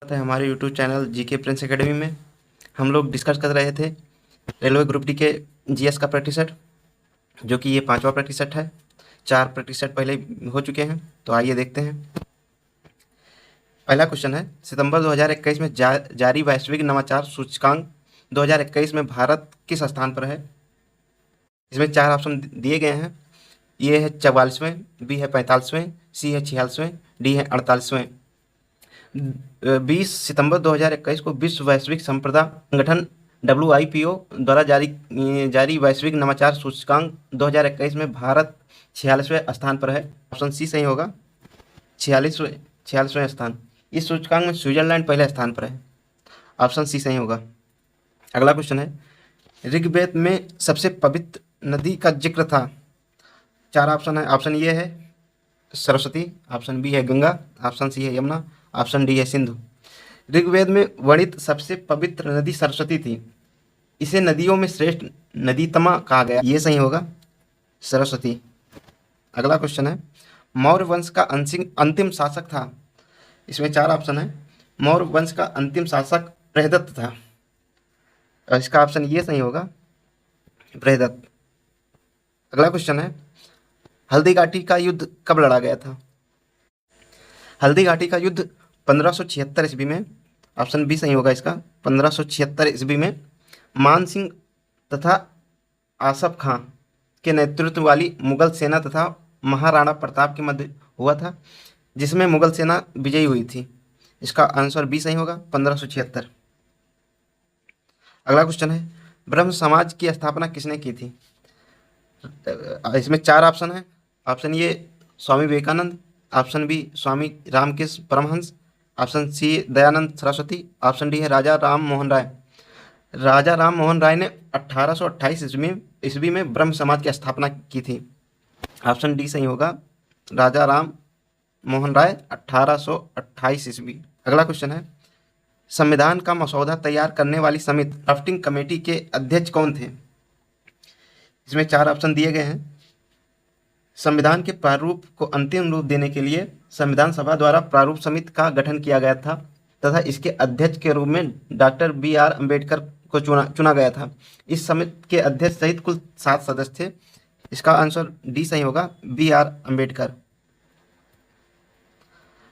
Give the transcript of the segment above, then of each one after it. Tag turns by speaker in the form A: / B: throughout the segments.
A: स्वागत है हमारे YouTube channel GK Prince academy में। हम लोग डिस्कस कर रहे थे रेलवे ग्रुप डी के जीएस का प्रैक्टिस सेट, जो कि ये 5वां प्रैक्टिस सेट है। 4 प्रैक्टिस सेट पहले हो चुके हैं, तो आइए देखते हैं। पहला क्वेश्चन है, सितंबर 2021 में जारी वैश्विक नवाचार सूचकांक 2021 में भारत किस स्थान पर है? इसमें 4 ऑप्शन दिए गए हैं। ये है 44वें, बी है 45वें, सी है 46वें, डी है 48वें। 20 सितंबर 2021 को विश्व वैश्विक संपदा संगठन WIPO द्वारा जारी वैश्विक नवाचार सूचकांक 2021 में भारत 46वें स्थान पर है। ऑप्शन सी सही होगा, 46वें स्थान। इस सूचकांक में स्विट्जरलैंड पहले स्थान पर है। ऑप्शन सी सही होगा। अगला क्वेश्चन है, ऋग्वेद में सबसे पवित्र नदी का जिक्र था। 4 ऑप्शन है। ऑप्शन ए है सरस्वती, ऑप्शन बी है गंगा, ऑप्शन सी है यमुना, ऑप्शन डी है सिंधु। ऋग्वेद में वर्णित सबसे पवित्र नदी सरस्वती थी। इसे नदियों में श्रेष्ठ नदीतमा कहा गया। ये सही होगा, सरस्वती। अगला क्वेश्चन है, मौर्य वंश का अंतिम शासक था। इसमें 4 ऑप्शन है। मौर्य वंश का अंतिम शासक बृहदत्त था। इसका ऑप्शन ये सही होगा, बृहदत्त। अगला क्वेश्चन है, हल्दी घाटी का युद्ध कब लड़ा गया था? हल्दी घाटी का युद्ध 1576 ईस्वी में। ऑप्शन बी सही होगा इसका, 1576 ईस्वी में मान सिंह तथा आसफ खां के नेतृत्व वाली मुगल सेना तथा महाराणा प्रताप के मध्य हुआ था, जिसमें मुगल सेना विजयी हुई थी। इसका आंसर बी सही होगा, 1576। अगला क्वेश्चन है, ब्रह्म समाज की स्थापना किसने की थी? इसमें 4 ऑप्शन है। Option A Swami Vivekananda, option B Swami Ramakrishna Paramhansa, option C Dayanand Saraswati, option D है राजा राम मोहन राय। राजा राम मोहन राय ने 1828 ईस्वी में ब्रह्म समाज की स्थापना की थी। ऑप्शन डी सही होगा, राजा राम मोहन राय, 1828 ईस्वी। अगला क्वेश्चन है, संविधान का मसौदा तैयार करने वाली समिति ड्राफ्टिंग कमेटी के अध्यक्ष कौन थे? इसमें 4 ऑप्शन दिए गए हैं। संविधान के प्रारूप को अंतिम रूप देने के लिए संविधान सभा द्वारा प्रारूप समिति का गठन किया गया था तथा इसके अध्यक्ष के रूप में डॉक्टर BR अम्बेडकर को चुना गया था। इस समिति के अध्यक्ष सहित कुल 7 सदस्य थे। इसका आंसर डी सही होगा, BR अम्बेडकर।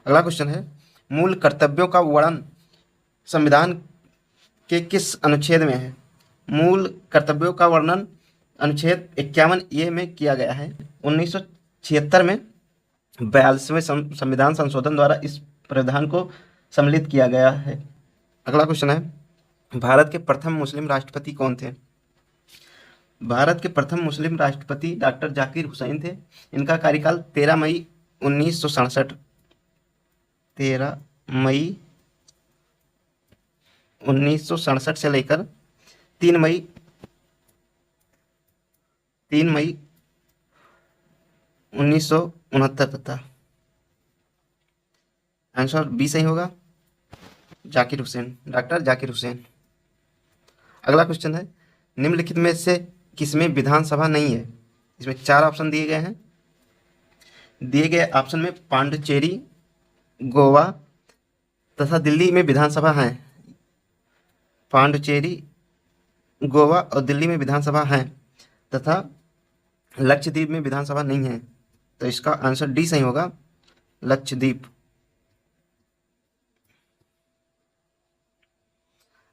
A: अगला क्वेश्चन है, मूल कर्तव्यों का वर्णन संविधान के किस अनुच्छेद में है? मूल कर्तव्यों का वर्णन अनुच्छेद 51A में किया गया है। 1976 में 42वें संविधान संशोधन द्वारा इस प्रावधान को सम्मिलित किया गया है। अगला क्वेश्चन है, भारत के प्रथम मुस्लिम राष्ट्रपति कौन थे? भारत के प्रथम मुस्लिम राष्ट्रपति डॉक्टर जाकिर हुसैन थे। इनका कार्यकाल 13 मई 1967 से लेकर 3 मई 1969 तक था। आंसर बी सही होगा, जाकिर हुसैन, डॉक्टर जाकिर हुसैन। अगला क्वेश्चन है, निम्नलिखित में से किसमें विधानसभा नहीं है? इसमें 4 ऑप्शन दिए गए हैं। दिए गए ऑप्शन में पांडिचेरी, गोवा तथा दिल्ली में विधानसभा है। पांडिचेरी, गोवा और दिल्ली में विधानसभा है तथा लक्षद्वीप में विधानसभा नहीं है। तो इसका आंसर डी सही होगा, लक्षद्वीप।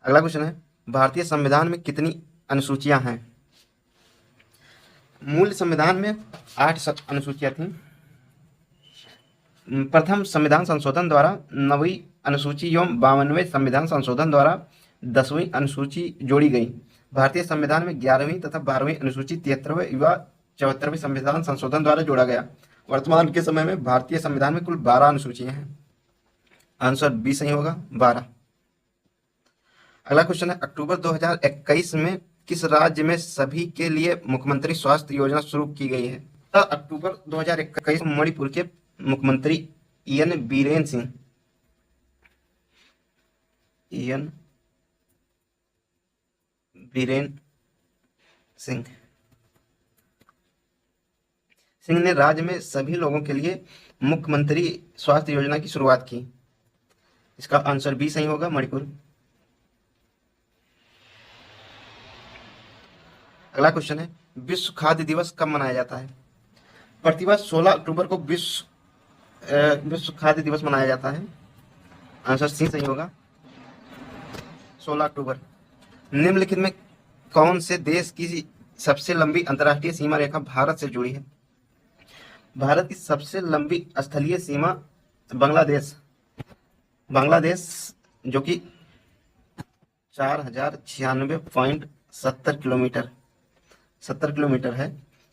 A: अगला क्वेश्चन है, भारतीय संविधान में कितनी अनुसूचियां हैं? मूल संविधान में 8 अनुसूचियां थीं। प्रथम संविधान संशोधन द्वारा 9वीं अनुसूची एवं 52वें संविधान संशोधन द्वारा 10वीं अनुसूची जोड़ी गई। भारतीय संविधान में 11वीं तथा 12वीं अनुसूची 73वें व 74वें संविधान संशोधन द्वारा जोड़ा गया। वर्तमान के समय में भारतीय संविधान में कुल 12 अनुसूचियां हैं। आंसर बी सही होगा, 12। अगला क्वेश्चन है, अक्टूबर 2021 में किस राज्य में सभी के लिए मुख्यमंत्री स्वास्थ्य योजना शुरू की गई है? अक्टूबर 2021 में मणिपुर के मुख्यमंत्री EN बीरेन सिंह ने राज्य में सभी लोगों के लिए मुख्यमंत्री स्वास्थ्य योजना की शुरुआत की। इसका आंसर बी सही होगा, मणिपुर। अगला क्वेश्चन है, विश्व खाद्य दिवस कब मनाया जाता है? प्रतिवर्ष 16 अक्टूबर को विश्व खाद्य दिवस मनाया जाता है। आंसर सी सही होगा, 16 अक्टूबर। निम्नलिखित में कौन से देश की सबसे लंबी अंतर्राष्ट्रीय सीमा रेखा भारत से जुड़ी है? भारत की सबसे लंबी स्थलीय सीमा बांग्लादेश जो कि 4096.70 किलोमीटर है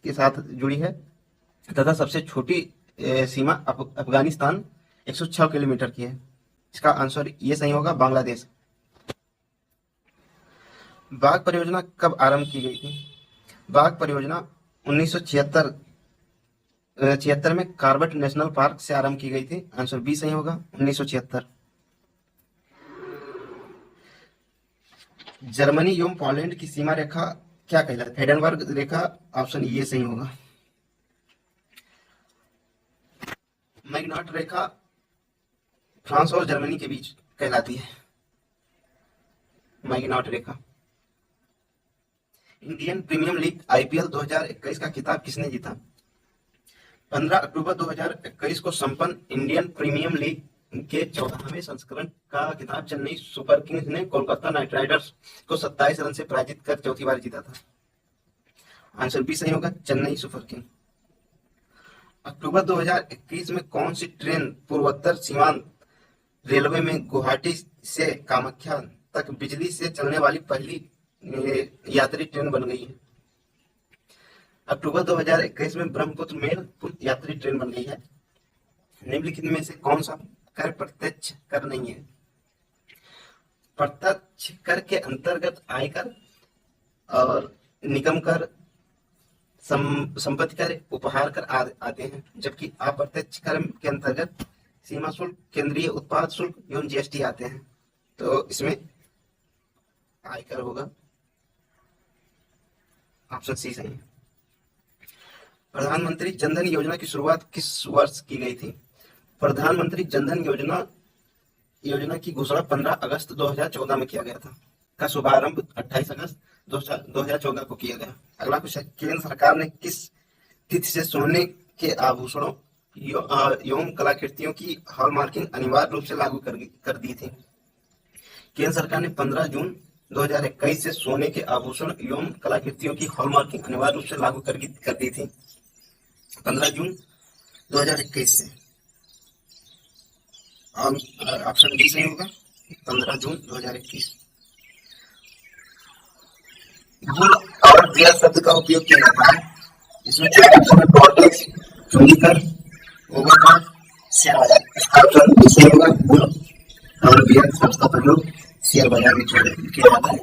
A: के साथ जुड़ी है, तथा सबसे छोटी सीमा अफगानिस्तान 106 किलोमीटर की है। इसका आंसर ये सही होगा, बांग्लादेश। बाघ परियोजना कब आरंभ की गई थी? बाघ परियोजना 1976 में कार्बेट नेशनल पार्क से आरंभ की गई थी। आंसर बी सही होगा, 1976। जर्मनी एवं पोलैंड की सीमा रेखा क्या कहलाती है? हेडेनबर्ग रेखा। ऑप्शन ये सही होगा। मैग्नाट रेखा फ्रांस और जर्मनी के बीच कहलाती है, मैग्नाट रेखा। इंडियन प्रीमियर लीग आईपीएल 2021 का खिताब किसने जीता? 15 अक्टूबर 2021 को संपन्न इंडियन प्रीमियर लीग के 14वें संस्करण का खिताब चेन्नई सुपर किंग्स ने कोलकाता नाइट राइडर्स को 27 रन से पराजित कर चौथी बार जीता था। आंसर बी सही होगा, चेन्नई सुपर किंग। अक्टूबर 2021 में कौन सी ट्रेन पूर्वोत्तर सीमांत रेलवे में गुवाहाटी से कामाख्या तक बिजली से चलने वाली पहली यात्री ट्रेन बन गई है? अक्टूबर 2021 में ब्रह्मपुत्र मेल यात्री ट्रेन बन गई है। निम्नलिखित में से कौन सा कर प्रत्यक्ष कर नहीं है? प्रत्यक्ष कर के अंतर्गत आयकर और निगम कर, संपत्ति कर, उपहार कर आते हैं, जबकि अप्रत्यक्ष कर के अंतर्गत सीमा शुल्क, केंद्रीय उत्पाद शुल्क एवं जीएसटी आते हैं। तो इसमें आयकर होगा, ऑप्शन सी सही है। प्रधानमंत्री जनधन योजना की शुरुआत किस वर्ष की गई थी? प्रधानमंत्री जनधन योजना की घोषणा 15 अगस्त 2014 में किया गया था। का शुभारंभ 28 अगस्त 2014 को किया गया। अगला क्वेश्चन, केंद्र सरकार ने किस तिथि से सोने के आभूषणों एवं कलाकृतियों की हॉलमार्किंग अनिवार्य रूप से लागू कर दी थी? केंद्र सरकार ने 15 जून 2021 से सोने के आभूषण एवं कलाकृतियों की हॉलमार्किंग अनिवार्य रूप से लागू कर दी थी। 15 जून 2021 से। ऑप्शन डी सही होगा, 15 जून 2021। गुल और ब्याज शब्द का उपयोग किया जाता है। इसमें चार ऑप्शन है, पॉलिटिक्स, चुंगीकर, ओवरड्राफ्ट, शेयर बाजार। इसका ऑप्शन डी सही होगा, गुल और ब्याज शब्द का प्रयोग शेयर बाजार में किया जाता है।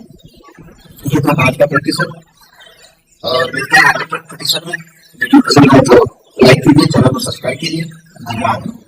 A: ये था आज का प्रतिशत, और मिलते हैं आगे प्रतिशत में। वीडियो पसंद आए तो लाइक कीजिए, चैनल को सब्सक्राइब कीजिए। धन्यवाद।